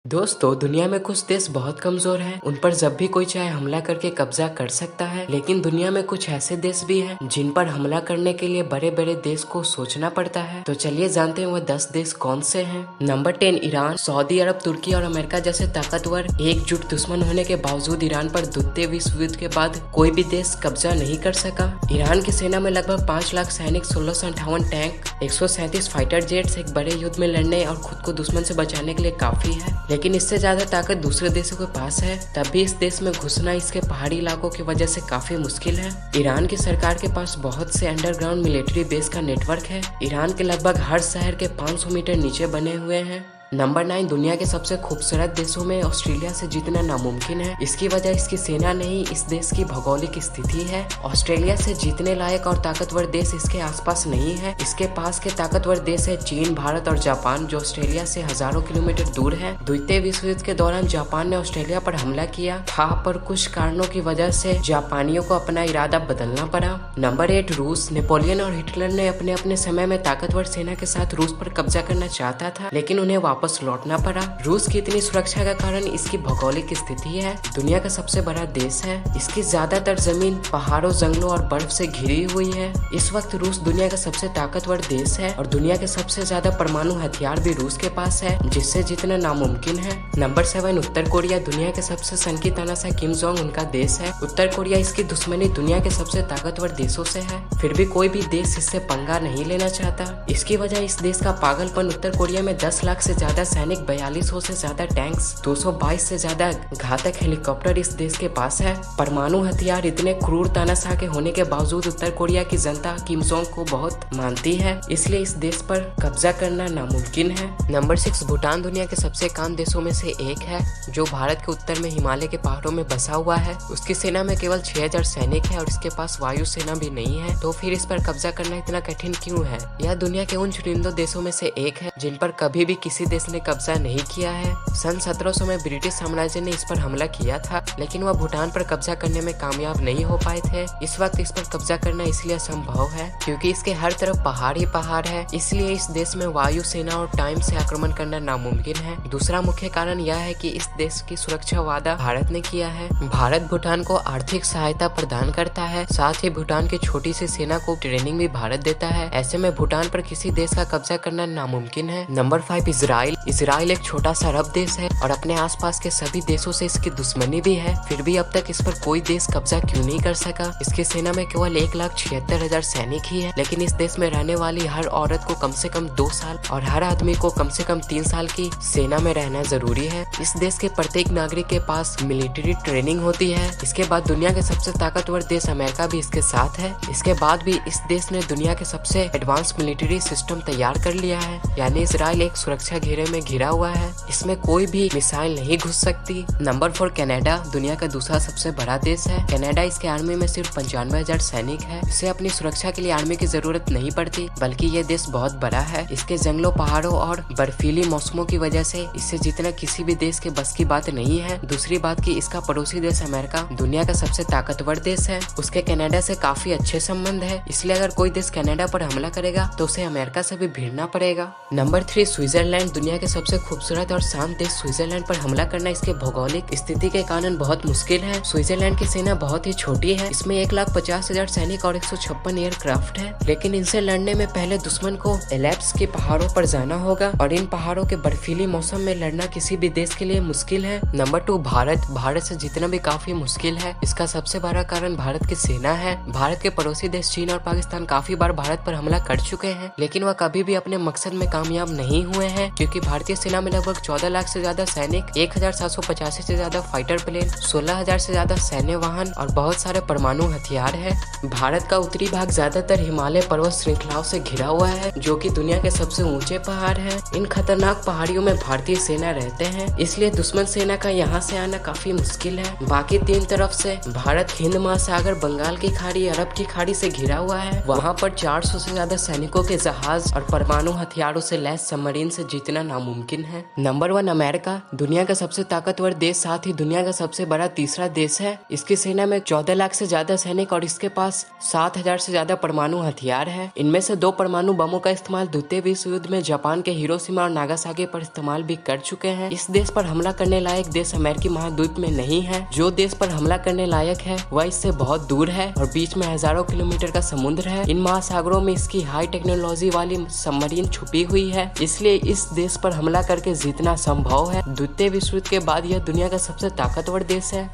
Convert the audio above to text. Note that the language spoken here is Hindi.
दोस्तों, दुनिया में कुछ देश बहुत कमजोर हैं। उन पर जब भी कोई चाहे हमला करके कब्जा कर सकता है, लेकिन दुनिया में कुछ ऐसे देश भी हैं जिन पर हमला करने के लिए बड़े बड़े देश को सोचना पड़ता है। तो चलिए जानते हैं वो 10 देश कौन से हैं। Number 10 Iran. सऊदी अरब, तुर्की और अमेरिका जैसे ताकतवर एकजुट दुश्मन होने के बावजूद ईरान पर द्वितीय विश्व युद्ध के बाद कोई भी देश कब्जा नहीं कर सका। ईरान की सेना में लगभग 5 लाख सैनिक, 1658 टैंक, 137 फाइटर जेट्स एक बड़े युद्ध में लड़ने और खुद को दुश्मन से बचाने के लिए काफी है। लेकिन इससे ज्यादा ताकत दूसरे देशों के पास है। तब भी इस देश में घुसना इसके पहाड़ी इलाकों की वजह से काफी मुश्किल है। ईरान की सरकार के पास बहुत से अंडरग्राउंड मिलिट्री बेस का नेटवर्क है। ईरान के लगभग हर शहर के 500 मीटर नीचे बने हुए हैं। नंबर 9 दुनिया के सबसे खूबसूरत देशों में ऑस्ट्रेलिया से जीतना नामुमकिन है। इसकी वजह इसकी सेना नहीं, इस देश की भौगोलिक स्थिति है। ऑस्ट्रेलिया से जीतने लायक और ताकतवर देश इसके आसपास नहीं है। इसके पास के ताकतवर देश है चीन, भारत और जापान, जो ऑस्ट्रेलिया से हजारों किलोमीटर दूर है। द्वितीय विश्व युद्ध के दौरान जापान ने ऑस्ट्रेलिया पर हमला किया था, पर कुछ कारणों की वजह से जापानियों को अपना इरादा बदलना पड़ा। नंबर 8 रूस। नेपोलियन और हिटलर ने अपने अपने समय में ताकतवर सेना के साथ रूस पर कब्जा करना चाहता था, लेकिन उन्हें वापस लौटना पड़ा। रूस की इतनी सुरक्षा का कारण इसकी भौगोलिक स्थिति है। दुनिया का सबसे बड़ा देश है। इसकी ज्यादातर जमीन पहाड़ों, जंगलों और बर्फ से घिरी हुई है। इस वक्त रूस दुनिया का सबसे ताकतवर देश है और दुनिया के सबसे ज्यादा परमाणु हथियार भी रूस के पास है, जिससे जीतना नामुमकिन है। नंबर 7 उत्तर कोरिया। दुनिया के सबसे सनकी तानाशाह किम जोंग उनका देश है। उत्तर कोरिया इसकी दुश्मनी दुनिया के सबसे ताकतवर देशों से है, फिर भी कोई भी देश इससे पंगा नहीं लेना चाहता। इसकी वजह इस देश का पागलपन। उत्तर कोरिया में 10 लाख से ज्यादा सैनिक, 4200 से ज्यादा टैंक्स, 222 से ज्यादा घातक हेलीकॉप्टर इस देश के पास है। परमाणु हथियार इतने क्रूर तानाशाह के होने के बावजूद उत्तर कोरिया की जनता किम जोंग को बहुत मानती है, इसलिए इस देश पर कब्जा करना नामुमकिन है। नंबर 6 भूटान। दुनिया के सबसे एकांत देशों में से एक है, जो भारत के उत्तर में हिमालय के पहाड़ों में बसा हुआ है। उसकी सेना में केवल 6000 सैनिक है और इसके पास वायु सेना भी नहीं है। तो फिर इस पर कब्जा करना इतना कठिन क्यों है? यह दुनिया के उन चुनिंदा देशों में से एक है जिन पर कभी भी किसी देश ने कब्जा नहीं किया है। सन 1700 में ब्रिटिश साम्राज्य ने इस पर हमला किया था, लेकिन वह भूटान पर कब्जा करने में कामयाब नहीं हो पाए थे। इस वक्त इस पर कब्जा करना इसलिए असंभव है क्योंकि इसके हर तरफ पहाड़ ही पहाड़ है। इसलिए इस देश में वायु सेना और टाइम से आक्रमण करना नामुमकिन है। दूसरा मुख्य कारण यह है कि इस देश की सुरक्षा वादा भारत ने किया है। भारत भूटान को आर्थिक सहायता प्रदान करता है, साथ ही भूटान की छोटी सी सेना को ट्रेनिंग भी भारत देता है। ऐसे में भूटान पर किसी देश का कब्जा करना नामुमकिन है। Number 5 Israel. इजराइल एक छोटा सा अरब देश है और अपने आसपास के सभी देशों से इसकी दुश्मनी भी है, फिर भी अब तक इस पर कोई देश कब्जा क्यों नहीं कर सका? इसकी सेना में केवल 1,76,000 सैनिक ही है, लेकिन इस देश में रहने वाली हर औरत को कम से कम 2 साल और हर आदमी को कम से कम 3 साल की सेना में रहना जरूरी है। इस देश के प्रत्येक नागरिक के पास मिलिट्री ट्रेनिंग होती है। इसके बाद दुनिया के सबसे ताकतवर देश अमेरिका भी इसके साथ है। इसके बाद भी इस देश ने दुनिया के सबसे एडवांस मिलिट्री सिस्टम तैयार कर लिया है, यानी इजराइल एक सुरक्षा घेरे में घिरा हुआ है। इसमें कोई भी मिसाइल नहीं घुस सकती। Number 4 Canada. दुनिया का दूसरा सबसे बड़ा देश है। कनाडा इसके आर्मी में सिर्फ 95,000 सैनिक है। इसे अपनी सुरक्षा के लिए आर्मी की जरूरत नहीं पड़ती, बल्कि ये देश बहुत बड़ा है। इसके जंगलों, पहाड़ों और बर्फीली मौसमों की वजह से इसे जीतना किसी भी देश के बस की बात नहीं है। दूसरी बात कि इसका पड़ोसी देश अमेरिका दुनिया का सबसे ताकतवर देश है। उसके कनाडा से काफी अच्छे संबंध है, इसलिए अगर कोई देश कनाडा पर हमला करेगा तो उसे अमेरिका से भी भिड़ना पड़ेगा। Number 3 Switzerland. दुनिया के सबसे खूबसूरत और शांत देश स्विट्जरलैंड पर हमला करना इसके भौगोलिक स्थिति के कारण बहुत मुश्किल है। स्विट्जरलैंड की सेना बहुत ही छोटी है। इसमें 1,50,000 सैनिक और 156 एयरक्राफ्ट है, लेकिन इनसे लड़ने में पहले दुश्मन को एल्प्स के पहाड़ों पर जाना होगा और इन पहाड़ों के बर्फीली मौसम में लड़ना किसी भी देश के लिए मुश्किल है। नंबर 2 भारत। भारत से जीतना भी काफी मुश्किल है। इसका सबसे बड़ा कारण भारत की सेना है। भारत के पड़ोसी देश चीन और पाकिस्तान काफी बार भारत पर हमला कर चुके हैं, लेकिन वह कभी भी अपने मकसद में कामयाब नहीं हुए हैं, क्योंकि भारतीय सेना में लगभग 14 लाख से ज्यादा सैनिक, 1,785 से ज्यादा फाइटर प्लेन, 16,000 से ज्यादा सैन्य वाहन और बहुत सारे परमाणु हथियार है। भारत का उत्तरी भाग ज्यादातर हिमालय पर्वत श्रृंखलाओं से घिरा हुआ है, जो कि दुनिया के सबसे ऊंचे पहाड़ हैं। इन खतरनाक पहाड़ियों में भारतीय सेना रहते हैं, इसलिए दुश्मन सेना का यहाँ से आना काफी मुश्किल है। बाकी 3 तरफ से भारत हिंद महासागर, बंगाल की खाड़ी, अरब की खाड़ी से घिरा हुआ है। वहाँ पर 400 से ज्यादा सैनिकों के जहाज और परमाणु हथियारों से लैस सबमरीन से जीतना जीतना नामुमकिन है। नंबर 1 अमेरिका, दुनिया का सबसे ताकतवर देश, साथ ही दुनिया का सबसे बड़ा तीसरा देश है। इसकी सेना में 14 लाख से ज्यादा सैनिक और इसके पास 7,000 से ज्यादा परमाणु हथियार है। इनमें से 2 परमाणु बमों का इस्तेमाल द्वितीय विश्व युद्ध में जापान के हिरोशिमा और नागासाकी पर इस्तेमाल भी कर चुके हैं। इस देश पर हमला करने लायक देश अमेरिकी महाद्वीप में नहीं है। जो देश पर हमला करने लायक है वह इससे बहुत दूर है और बीच में हजारों किलोमीटर का समुद्र है। इन महासागरों में इसकी हाई टेक्नोलॉजी वाली सबमरीन छुपी हुई है, इसलिए इस देश पर हमला करके जीतना संभव है। द्वितीय विश्व युद्ध के बाद यह दुनिया का सबसे ताकतवर देश है।